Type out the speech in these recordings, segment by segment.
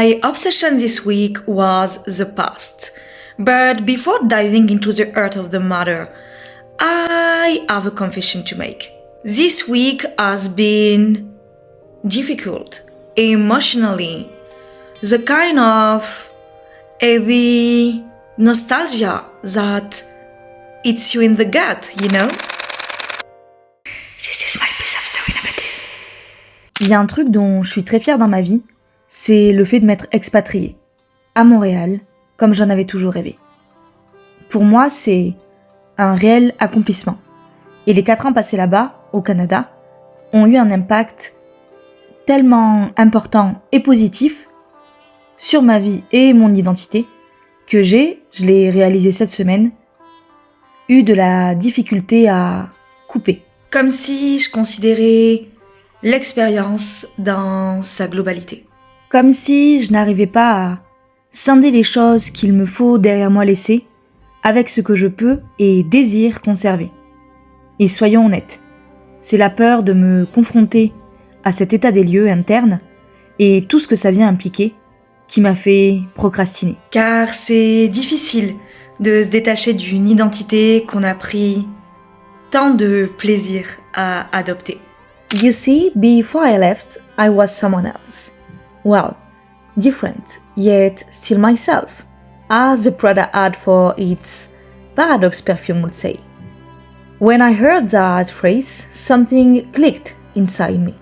My obsession this week was the past. But before diving into the heart of the matter, I have a confession to make. This week has been difficult, emotionally. The kind of heavy nostalgia that hits you in the gut, you know? This is my piece of story number 2. Il y a un truc dont je suis très fière dans ma vie, c'est le fait de m'être expatriée à Montréal, comme j'en avais toujours rêvé. Pour moi, c'est un réel accomplissement. Et les 4 ans passés là-bas, au Canada, ont eu un impact tellement important et positif sur ma vie et mon identité que je l'ai réalisé cette semaine, eu de la difficulté à couper. Comme si je considérais l'expérience dans sa globalité. Comme si je n'arrivais pas à scinder les choses qu'il me faut derrière moi laisser avec ce que je peux et désire conserver. Et soyons honnêtes, c'est la peur de me confronter à cet état des lieux interne et tout ce que ça vient impliquer qui m'a fait procrastiner. Car c'est difficile de se détacher d'une identité qu'on a pris tant de plaisir à adopter. You see, before I left, I was someone else. Well, different, yet still myself, as the Prada ad for its Paradox perfume would say. When I heard that phrase, something clicked inside me.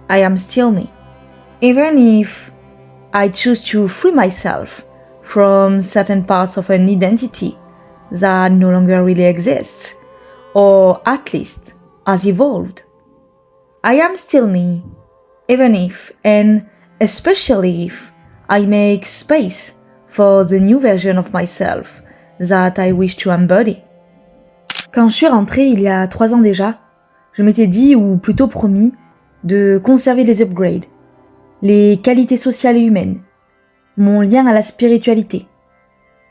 I am still me. Even if I choose to free myself from certain parts of an identity that no longer really exists, or at least has evolved. I am still me, even if, and especially if, I make space for the new version of myself that I wish to embody. Quand je suis rentrée il y a 3 ans déjà, je m'étais dit, ou plutôt promis, de conserver les upgrades, les qualités sociales et humaines, mon lien à la spiritualité,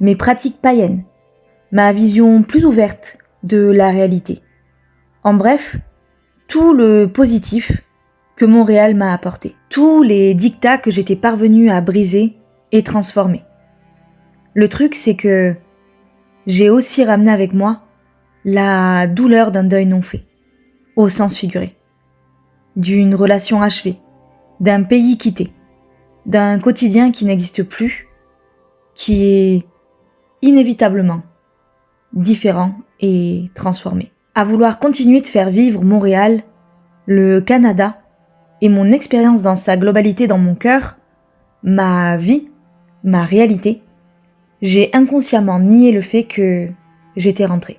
mes pratiques païennes, ma vision plus ouverte de la réalité. En bref, tout le positif que Montréal m'a apporté, tous les dictats que j'étais parvenue à briser et transformer. Le truc, c'est que j'ai aussi ramené avec moi la douleur d'un deuil non fait, au sens figuré, d'une relation achevée, d'un pays quitté, d'un quotidien qui n'existe plus, qui est inévitablement différent et transformé. À vouloir continuer de faire vivre Montréal, le Canada et mon expérience dans sa globalité dans mon cœur, ma vie, ma réalité, j'ai inconsciemment nié le fait que j'étais rentrée.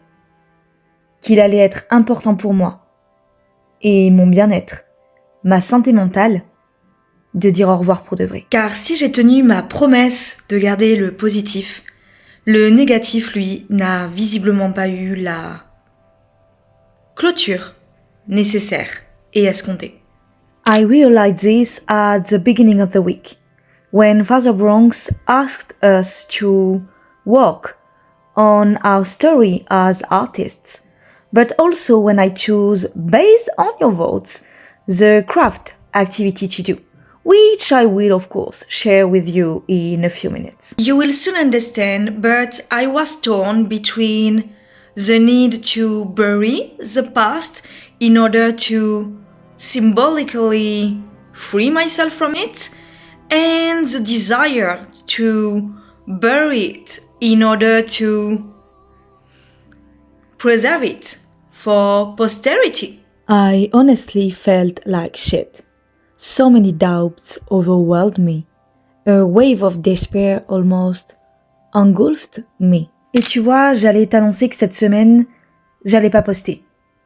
Qu'il allait être important pour moi et mon bien-être, ma santé mentale, de dire au revoir pour de vrai. Car si j'ai tenu ma promesse de garder le positif, le négatif, lui, n'a visiblement pas eu la clôture nécessaire et escomptée. I realized this at the beginning of the week, when Father Bronx asked us to work on our story as artists, but also when I choose, based on your votes, the craft activity to do, which I will of course share with you in a few minutes. You will soon understand, but I was torn between the need to bury the past in order to symbolically free myself from it, and the desire to bury it in order to preserve it for posterity. I honestly felt like shit. So many doubts overwhelmed me. A wave of despair almost engulfed me. Et tu vois, j'allais t'annoncer que cette semaine, j'allais pas poster.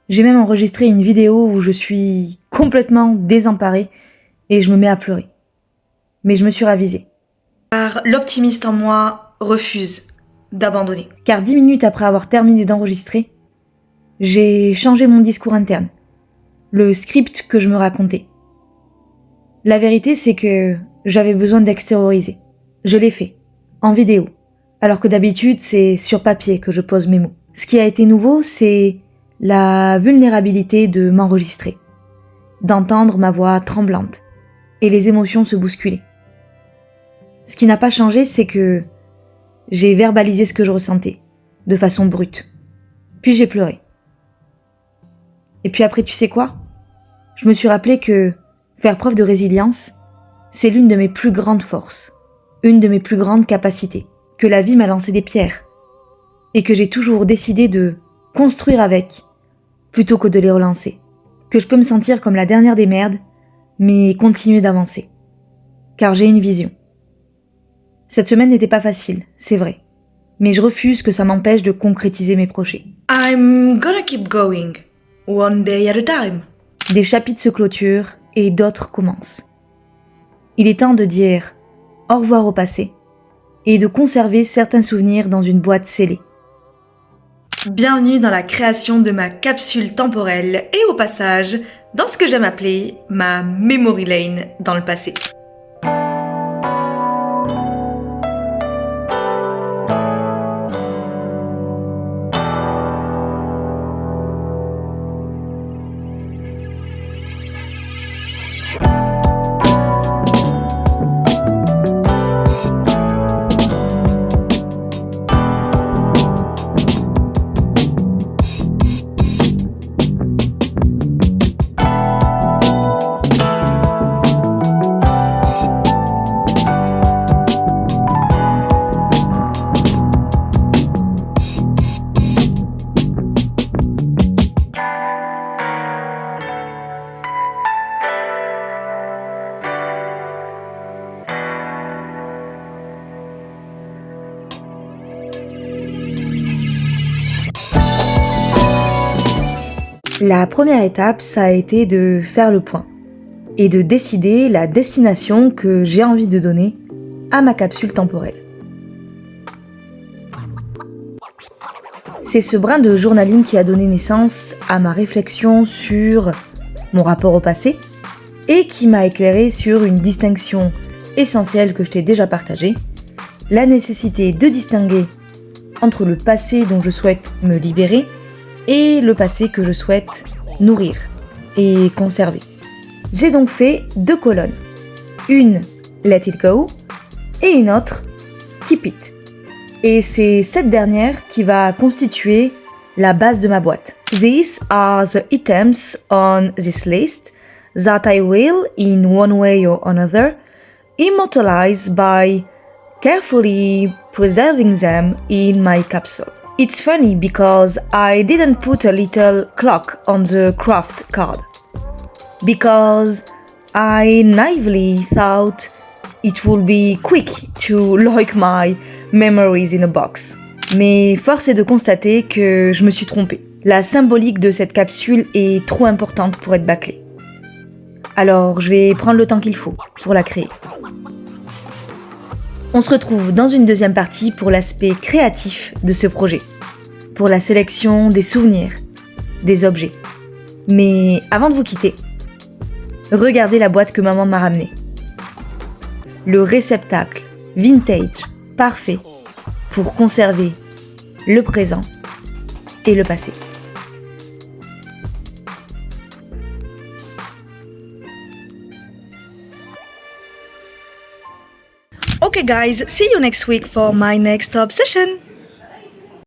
J'ai même enregistré une vidéo où je suis complètement désemparée et je me mets à pleurer. Mais je me suis ravisée. Car l'optimiste en moi refuse d'abandonner. Car 10 minutes après avoir terminé d'enregistrer, j'ai changé mon discours interne. Le script que je me racontais. La vérité, c'est que j'avais besoin d'extérioriser. Je l'ai fait, en vidéo. Alors que d'habitude, c'est sur papier que je pose mes mots. Ce qui a été nouveau, c'est la vulnérabilité de m'enregistrer, d'entendre ma voix tremblante et les émotions se bousculer. Ce qui n'a pas changé, c'est que j'ai verbalisé ce que je ressentais, de façon brute. Puis j'ai pleuré. Et puis après, tu sais quoi? Je me suis rappelé que faire preuve de résilience, c'est l'une de mes plus grandes forces, une de mes plus grandes capacités, que la vie m'a lancé des pierres, et que j'ai toujours décidé de construire avec, plutôt que de les relancer. Que je peux me sentir comme la dernière des merdes, mais continuer d'avancer. Car j'ai une vision. Cette semaine n'était pas facile, c'est vrai, mais je refuse que ça m'empêche de concrétiser mes projets. I'm gonna keep going, one day at a time. Des chapitres se clôturent et d'autres commencent. Il est temps de dire au revoir au passé et de conserver certains souvenirs dans une boîte scellée. Bienvenue dans la création de ma capsule temporelle et au passage, dans ce que j'aime appeler ma memory lane dans le passé. La première étape, ça a été de faire le point et de décider la destination que j'ai envie de donner à ma capsule temporelle. C'est ce brin de journaling qui a donné naissance à ma réflexion sur mon rapport au passé et qui m'a éclairé sur une distinction essentielle que je t'ai déjà partagée, la nécessité de distinguer entre le passé dont je souhaite me libérer et le passé que je souhaite nourrir et conserver. J'ai donc fait 2 colonnes. Une Let It Go et une autre Keep It. Et c'est cette dernière qui va constituer la base de ma boîte. These are the items on this list that I will, in one way or another, immortalize by carefully preserving them in my capsule. It's funny because I didn't put a little clock on the craft card. Because I naively thought it would be quick to lock my memories in a box. Mais force est de constater que je me suis trompée. La symbolique de cette capsule est trop importante pour être bâclée. Alors je vais prendre le temps qu'il faut pour la créer. On se retrouve dans une deuxième partie pour l'aspect créatif de ce projet, pour la sélection des souvenirs, des objets. Mais avant de vous quitter, regardez la boîte que maman m'a ramenée. Le réceptacle vintage parfait pour conserver le présent et le passé. Okay guys, see you next week for my next obsession!